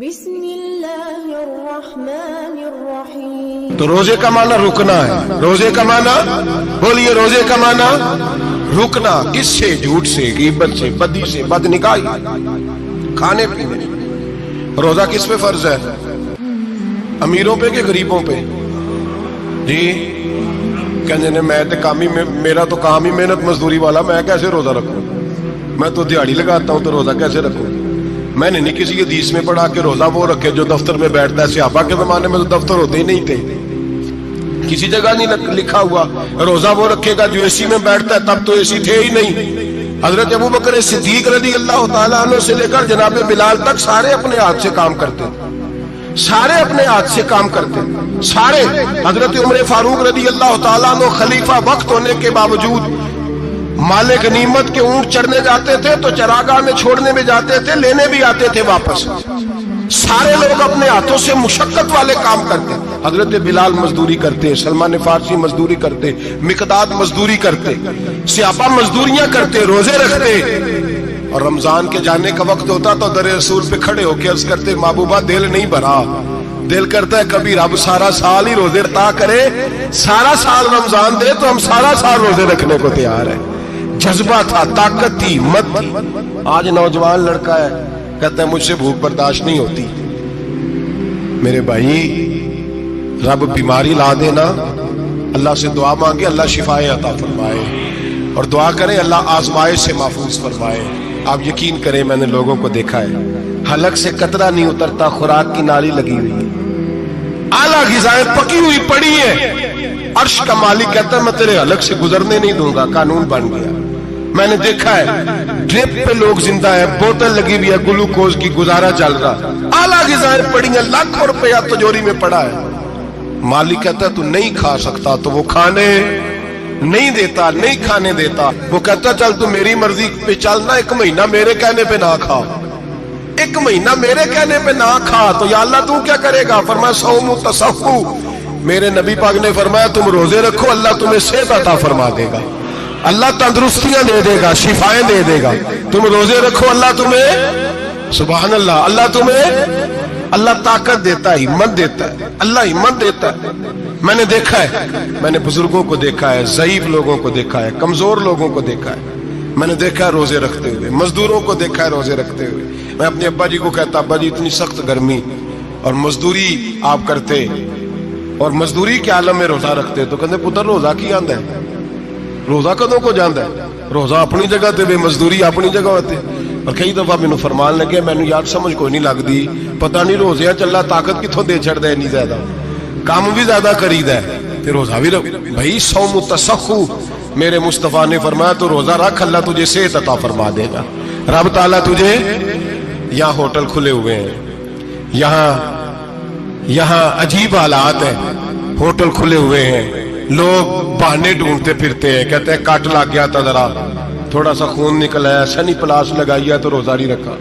بسم اللہ الرحمن الرحیم۔ تو روزے کا معنی رکنا ہے۔ روزے کا معنی بولیے، روزے کا معنی رکنا۔ کس سے؟ جھوٹ سے، غیبت سے، بدی سے، بدنگاہی، کھانے پینے۔ روزہ کس پہ فرض ہے؟ امیروں پہ کہ غریبوں پہ؟ جی کہنے نے میں تو کام ہی میرا تو کام ہی محنت مزدوری والا، میں کیسے روزہ رکھوں؟ میں تو دیہڑی لگاتا ہوں تو روزہ کیسے رکھوں؟ میں نے نہیں کسی حدیث میں پڑھا کہ روزہ وہ رکھے جو دفتر میں بیٹھتا ہے۔ صحابہ کے زمانے میں تو دفتر ہوتے ہی نہیں تھے، کسی جگہ نہیں لکھا ہوا روزہ وہ رکھے گا جو اے سی میں بیٹھتا ہے، تب تو اے سی تھے ہی نہیں۔ حضرت ابوبکر صدیق رضی اللہ تعالیٰ عنہ سے لے کر جناب بلال تک سارے اپنے ہاتھ سے کام کرتے، سارے اپنے ہاتھ سے کام کرتے، سارے۔ حضرت عمر فاروق رضی اللہ تعالیٰ عنہ خلیفہ وقت ہونے کے باوجود مال غنیمت کے اونٹ چڑھنے جاتے تھے تو چراگاہ میں چھوڑنے میں جاتے تھے، لینے بھی آتے تھے واپس۔ سارے لوگ اپنے ہاتھوں سے مشقت والے کام کرتے۔ حضرت بلال مزدوری کرتے، سلمان فارسی مزدوری کرتے، مقداد مزدوری کرتے، صحابہ مزدوریاں کرتے، روزے رکھتے۔ اور رمضان کے جانے کا وقت ہوتا تو در رسول پہ کھڑے ہو کے عرض کرتے، محبوبہ دل نہیں بھرا، دل کرتا ہے کبھی رب سارا سال ہی روزے عطا کرے، سارا سال رمضان دے تو ہم سارا سال روزے رکھنے کو تیار ہیں۔ جذبہ تھا، طاقت تھی، ہمت تھی۔ آج نوجوان لڑکا ہے کہتا ہے مجھ سے بھوک برداشت نہیں ہوتی۔ میرے بھائی رب بیماری لا دینا، اللہ سے دعا مانگے اللہ شفائیں عطا فرمائے، اور دعا کریں اللہ آزمائش سے محفوظ فرمائے۔ آپ یقین کریں میں نے لوگوں کو دیکھا ہے حلق سے قطرہ نہیں اترتا، خوراک کی نالی لگی ہوئی ہے، اعلیٰ غذائیں پکی ہوئی پڑی ہیں، عرش کا مالک کہتا ہے میں تیرے حلق سے گزرنے نہیں دوں گا، قانون بن گیا۔ میں نے دیکھا ہے ڈرپ پہ لوگ زندہ ہے، بوتل لگی ہوئی ہے، گلوکوز کی، گزارا چل رہا، اعلیٰ غذائیں پڑی ہیں، لاکھوں روپیہ تجوری میں پڑا ہے۔ مالک کہتا ہے تو نہیں کھا سکتا، تو وہ کھانے نہیں دیتا، نہیں کھانے دیتا۔ وہ کہتا چل تو میری مرضی پہ چلنا، ایک مہینہ میرے کہنے پہ نہ کھا، ایک مہینہ میرے کہنے پہ نہ کھا، تو یا اللہ تو کیا کرے گا؟ فرمایا صوم تصحو۔ میرے نبی پاک نے فرمایا تم روزے رکھو، اللہ تمہیں صحت عطا فرما دے گا، اللہ تندرستیاں دے دے گا، شفائیں دے دے گا۔ تم روزے رکھو، اللہ تمہیں، سبحان اللہ، اللہ تمہیں، اللہ طاقت دیتا ہے، ہمت دیتا ہے، اللہ ہمت دیتا ہے۔ میں نے دیکھا ہے، میں نے بزرگوں کو دیکھا ہے، ضعیف لوگوں کو دیکھا ہے، کمزور لوگوں کو دیکھا ہے، میں نے دیکھا ہے روزے رکھتے ہوئے، مزدوروں کو دیکھا ہے روزے رکھتے ہوئے۔ میں اپنے ابا جی کو کہتا ابا جی اتنی سخت گرمی اور مزدوری آپ کرتے اور مزدوری کے عالم میں روزہ رکھتے، تو کہتے پتر روزہ کی آندا ہے، روزہ کدوں کو جاندا ہے؟ روزہ اپنی جگہ تے بے مزدوری اپنی جگہ ہوتے۔ اور کئی دفعہ مینوں فرمان لگے، مینوں یار سمجھ کوئی نہیں لگدی، پتہ نہیں روزے چلا طاقت کتھوں دے چھڑدا ہے، نہیں زیادہ کام بھی زیادہ کریدا ہے تے روزہ بھی رکھ۔ بھائی صوم تصحو، میرے مصطفیٰ نے فرمایا تو روزہ رکھ، اللہ تجھے صحت عطا فرما دے گا۔ رب تعالیٰ تجھے، یہاں ہوٹل کھلے ہوئے ہیں، یہاں عجیب حالات ہیں، ہوٹل کھلے ہوئے ہیں، لوگ بہانے ڈھونڈتے پھرتے ہیں، کہتے ہیں کٹ لگ گیا تھا، ذرا تھوڑا سا خون نکل آیا، سنی پلاس لگائی ہے تو روزہ نہیں رکھا،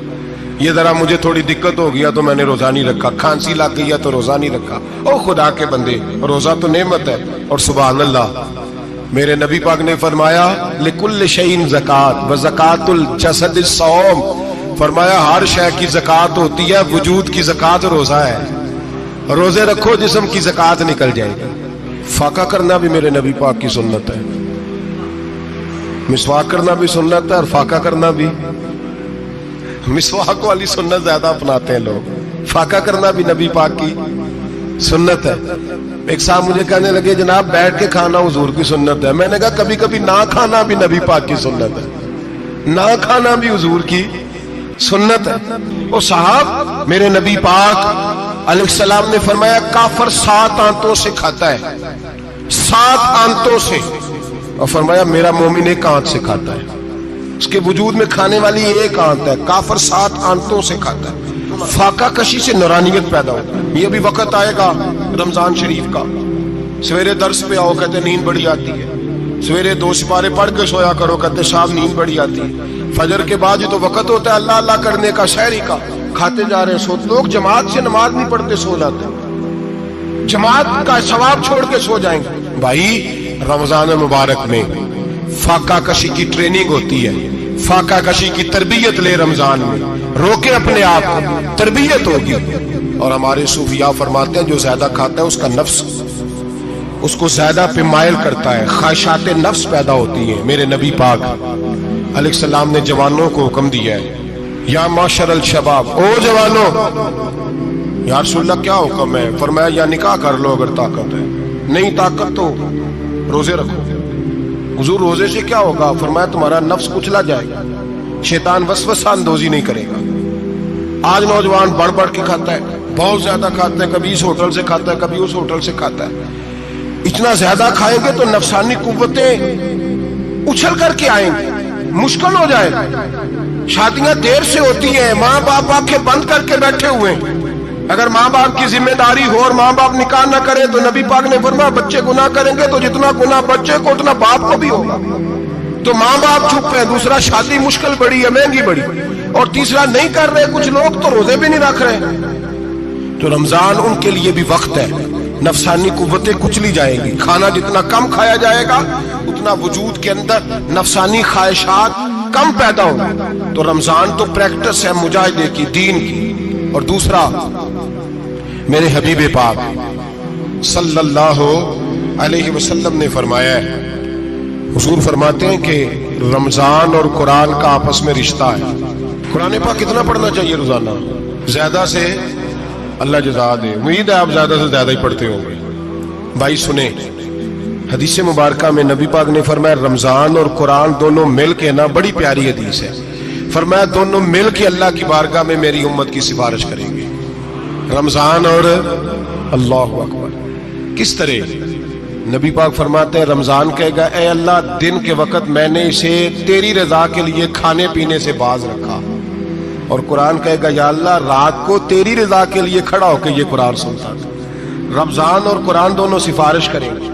یہ ذرا مجھے تھوڑی دقت ہو گیا تو میں نے روزہ نہیں رکھا، کھانسی لگ گئی ہے تو روزہ نہیں رکھا۔ او خدا کے بندے، روزہ تو نعمت ہے۔ اور سبحان اللہ، میرے نبی پاک نے فرمایا لکل شیء زکات وزکات الجسد الصوم، فرمایا ہر شے کی زکات ہوتی ہے، وجود کی زکات روزہ ہے، روزے رکھو جسم کی زکات نکل جائے گی۔ فاقہ کرنا بھی میرے نبی پاک کی سنت ہے، مسواک کرنا بھی سنت ہے، اور فاقہ کرنا بھی۔ مسواک والی سنت زیادہ اپناتے ہیں لوگ، فاقہ کرنا بھی نبی پاک کی سنت ہے۔ ایک صاحب مجھے کہنے لگے جناب بیٹھ کے کھانا حضور کی سنت ہے، میں نے کہا کبھی کبھی نہ کھانا بھی نبی پاک کی سنت ہے، نہ کھانا بھی حضور کی سنت ہے۔ وہ صاحب میرے نبی پاک علیہ السلام نے فرمایا کافر 7 آنتوں سے کھاتا ہے، 7 آنتوں سے، اور فرمایا میرا مومن 1 آنت سے کھاتا ہے، اس کے وجود میں کھانے والی 1 آنت ہے، کافر 7 آنتوں سے کھاتا ہے۔ فاقہ کشی سے نورانیت پیدا ہوتا ہے۔ یہ بھی وقت آئے گا رمضان شریف کا، سویرے درس پہ آؤ کہتے نیند بڑی آتی ہے، سویرے 2 سپارے پڑھ کے سویا کرو کہتے صاحب نیند بڑی آتی ہے، فجر کے بعد یہ تو وقت ہوتا ہے اللہ اللہ کرنے کا، سحری کا، کھاتے جا رہے ہیں سو، لوگ جماعت سے نماز نہیں پڑھتے سو جاتے، جماعت کا ثواب چھوڑ کے سو جائیں گے۔ بھائی رمضان مبارک میں فاقہ کشی کی ٹریننگ ہوتی ہے، फाका कशी की तरबियत ले रमजान में, रोके अपने आप को, तरबियत होगी। और हमारे सूफिया फरमाते हैं जो ज्यादा खाता है उसका नफ्स उसको ज्यादा पे माइल करता है, ख्वाहिशात नफ्स पैदा होती हैं। मेरे नबी पाक अलैहिस्सलाम ने जवानों को हुक्म दिया है, या माशरल शबाब, ओ जवानों। या रसूलल्लाह क्या हुक्म है? फरमाया या निकाह कर लो अगर ताकत है, नहीं ताकत तो रोजे रखो। हुजूर रोजे से क्या होगा? फरमाया तुम्हारा नफ्स कुचला जाएगा, शैतान वसवसा अंदोजी नहीं करेगा। आज नौजवान बढ़ बढ़ के खाता है, बहुत ज्यादा खाता है, कभी इस होटल से खाता है, कभी उस होटल से खाता है। इतना ज्यादा खाएंगे तो नफसानी कुव्वतें उछल करके आएंगे, मुश्किल हो जाएगा। शादियां देर से होती हैं, माँ बाप आंखें बंद करके बैठे हुए हैं। अगर माँ बाप की जिम्मेदारी हो और माँ बाप निकाह न करे तो नबी पाक ने फरमाया बच्चे गुनाह करेंगे तो जितना गुनाह बच्चे को उतना बाप को भी होगा। तो माँ बाप चुप है, दूसरा शादी मुश्किल बड़ी है, महंगी बड़ी, और तीसरा नहीं कर रहे कुछ लोग तो रोजे भी नहीं रख रहे। तो रमजान उनके लिए भी वक्त है, नफसानी कुव्वतें कुचली जाएंगी। खाना जितना कम खाया जाएगा उतना वजूद के अंदर नफसानी ख्वाहिशात कम पैदा होंगी। तो रमजान तो प्रैक्टिस है मुजाहिदे की, दीन की। और दूसरा, मेरे हबीब पाक सल्लल्लाहु अलैहि वसल्लम ने फरमाया है, हुजूर फरमाते हैं कि रमजान और कुरान का आपस में रिश्ता है। कुरान पाक कितना पढ़ना चाहिए रोजाना? ज्यादा से अल्लाह जज़ा दे, उम्मीद है आप ज्यादा से ज्यादा ही पढ़ते होंगे। भाई सुने, हदीस मुबारका में नबी पाक ने फरमाया रमजान और कुरान दोनों मिल के ना, बड़ी प्यारी हदीस है, फरमाया दोनों मिल के अल्लाह की बारगाह में मेरी उम्मत की सिफारिश करेंगे। रमजान और अल्लाहु अकबर। किस तरह? नबी पाक फरमाते हैं रमजान कहेगा ए अल्लाह दिन के वक्त मैंने इसे तेरी रजा के लिए खाने पीने से बाज रखा, और कुरान कहेगा या अल्लाह रात को तेरी रजा के लिए खड़ा होकर ये कुरान सुनता था। रमजान और कुरान दोनों सिफारिश करेंगे।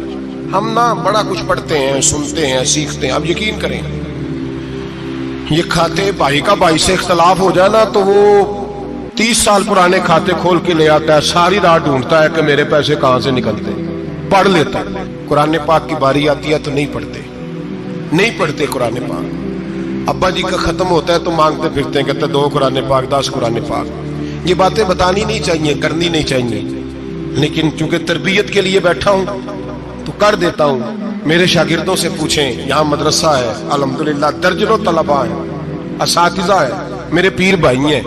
हम ना बड़ा कुछ पढ़ते हैं, सुनते हैं, सीखते हैं। अब यकीन करें, ये खाते भाई का भाई से इख्तलाफ हो जाए ना तो वो 30 साल पुराने खाते खोल के ले आता है, सारी रात ढूंढता है कि मेरे पैसे कहां से निकलते, पढ़ लेता है। कुरान पाक की बारी आती है तो नहीं पढ़ते कुरान पाक। अब्बा जी का खत्म होता है तो मांगते फिरते हैं, कहते 2 कुरान पाक, 10 कुरान पाक। ये बातें बतानी नहीं चाहिए, करनी नहीं चाहिए, लेकिन चूंकि तरबियत के लिए बैठा हूं तो कर देता हूं। मेरे शागिर्दों से पूछें, यहाँ मदरसा है अल्हम्दुलिल्लाह, दर्जनों तलबा है, असातिज़ा है, मेरे पीर भाई हैं,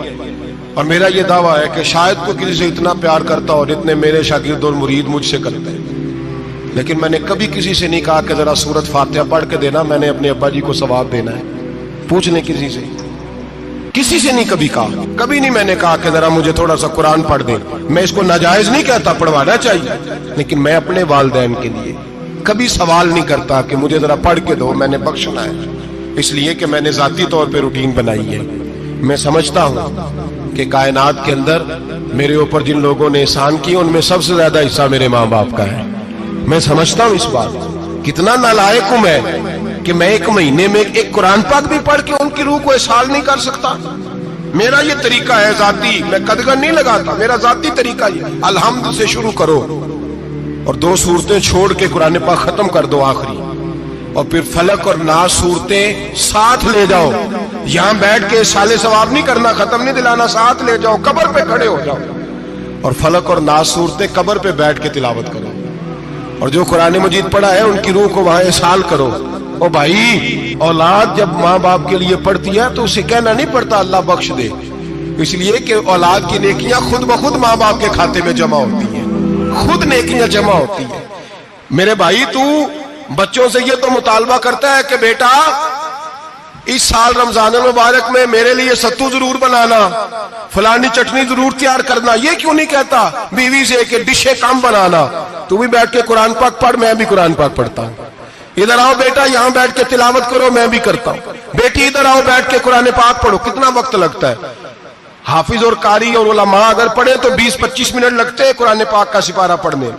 और मेरा ये दावा है कि शायद कोई किसी से इतना प्यार करता हो जितने मेरे शागिर्द और मुरीद मुझसे करते हैं। लेकिन मैंने कभी किसी से नहीं कहा कि जरा सूरत फातिहा पढ़ के देना, मैंने अपने अब्बा जी को सवाब देना है। पूछ लें किसी से नहीं कभी कहा, कभी नहीं मैंने कहा कि जरा मुझे थोड़ा सा कुरान पढ़ दे। मैं इसको नाजायज नहीं कहता, पढ़वाना चाहिए, लेकिन मैं अपने वालिदैन के लिए कभी सवाल नहीं करता कि मुझे जरा पढ़ के दो, मैंने बख्शना है। इसलिए कि मैंने जाती तौर पे रूटीन बनाई है। मैं समझता हूं कि कायनात के अंदर मेरे ऊपर जिन लोगों ने एहसान किए उनमें सबसे ज्यादा हिस्सा मेरे माँ बाप का है। मैं समझता हूं इस बात, कितना नालायक हूं मैं कि मैं एक महीने में एक कुरान पाक भी पढ़ के उनकी रूह को एहसास नहीं कर सकता। मेरा ये तरीका है जाती, मैं कदगन नहीं लगाता, मेरा जाती तरीका ये, अलहम्द से शुरू करो और 2 सूरतें छोड़ के कुरान पाक खत्म कर दो आखिरी, और फिर फलक और नास सूरतें साथ ले जाओ। यहां बैठ के साले सवाब नहीं करना, खत्म नहीं दिलाना, साथ ले जाओ, कब्र पे खड़े हो जाओ और फलक और नास सूरतें कब्र पे बैठ के तिलावत करो। और जो कुरान मजीद पढ़ा है उनकी रूह को वहां एहसास करो। ओ भाई, औलाद जब माँ बाप के लिए पढ़ती है तो उसे कहना नहीं पड़ता अल्लाह बख्श दे, इसलिए कि औलाद की नेकियां खुद ब खुद माँ बाप के खाते में जमा होती है, खुद नेकियां जमा होती है। मेरे भाई, तू बच्चों से ये तो मुतालबा करता है कि बेटा इस साल रमजान मुबारक में मेरे लिए सत्तू जरूर बनाना, फलानी चटनी जरूर तैयार करना, ये क्यों नहीं कहता बीवी से कि डिशे कम बनाना? तू भी बैठ के कुरान पाक पढ़, मैं भी कुरान पाक पढ़ता हूँ। इधर आओ बेटा, यहाँ बैठ के तिलावत करो, मैं भी करता हूँ। बेटी इधर आओ, बैठ के कुरान पाक पढ़ो। कितना वक्त लगता है? हाफिज और कारी और उलमा अगर पढ़े तो 20-25 मिनट लगते हैं कुरान पाक का सिपारा पढ़ने,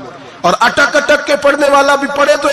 और अटक अटक के पढ़ने वाला भी पढ़े तो